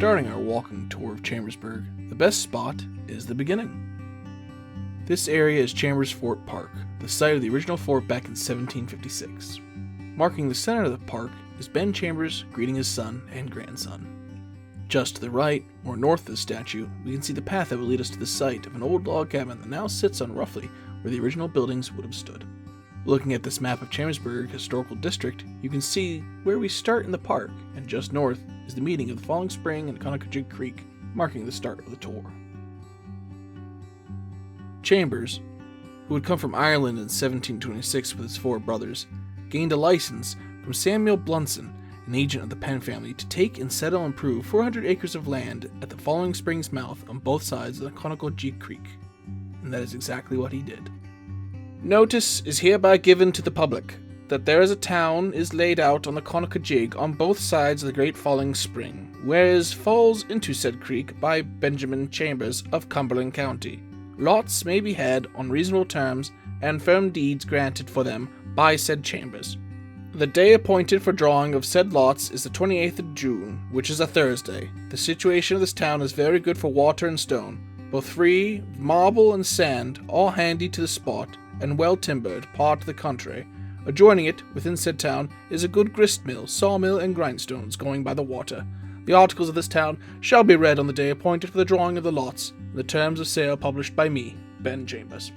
starting our walking tour of Chambersburg, the best spot is the beginning. This area is Chambers Fort Park, the site of the original fort back in 1756. Marking the center of the park is Ben Chambers greeting his son and grandson. Just to the right, or north of the statue, we can see the path that will lead us to the site of an old log cabin that now sits on roughly where the original buildings would have stood. Looking at this map of Chambersburg Historical District, you can see where we start in the park, and just north is the meeting of the Falling Spring and Conococheague Creek, marking the start of the tour. Chambers, who had come from Ireland in 1726 with his four brothers, gained a license from Samuel Blunson, an agent of the Penn family, to take and settle and improve 400 acres of land at the Falling Spring's mouth on both sides of the Conococheague Creek. And that is exactly what he did. Notice is hereby given to the public that there is a town is laid out on the Conococheague on both sides of the Great Falling Spring, whereas falls into said creek by Benjamin Chambers of Cumberland County. Lots may be had on reasonable terms, and firm deeds granted for them by said Chambers. The day appointed for drawing of said lots is the 28th of June, which is a Thursday. The situation of this town is very good for water and stone, both free, marble and sand, all handy to the spot, and well timbered part of the country. Adjoining it, within said town, is a good grist mill, sawmill, and grindstones going by the water. The articles of this town shall be read on the day appointed for the drawing of the lots, and the terms of sale published by me, Ben Chambers.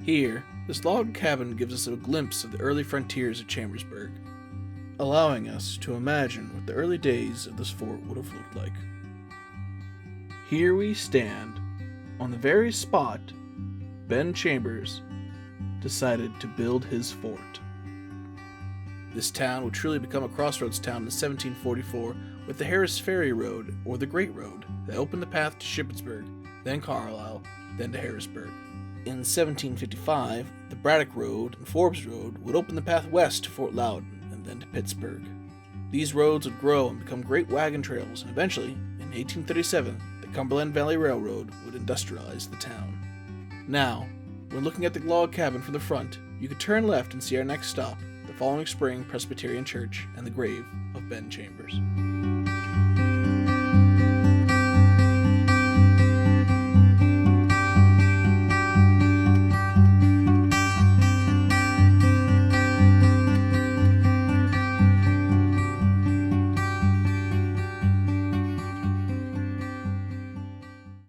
Here, this log cabin gives us a glimpse of the early frontiers of Chambersburg, allowing us to imagine what the early days of this fort would have looked like. Here we stand, on the very spot Ben Chambers decided to build his fort. This town would truly become a crossroads town in 1744 with the Harris Ferry Road, or the Great Road, that opened the path to Shippensburg, then Carlisle, then to Harrisburg. In 1755, the Braddock Road and Forbes Road would open the path west to Fort Loudon and then to Pittsburgh. These roads would grow and become great wagon trails, and eventually, in 1837, the Cumberland Valley Railroad would industrialize the town. Now, when looking at the log cabin from the front, you could turn left and see our next stop, the Falling Spring Presbyterian Church and the grave of Ben Chambers.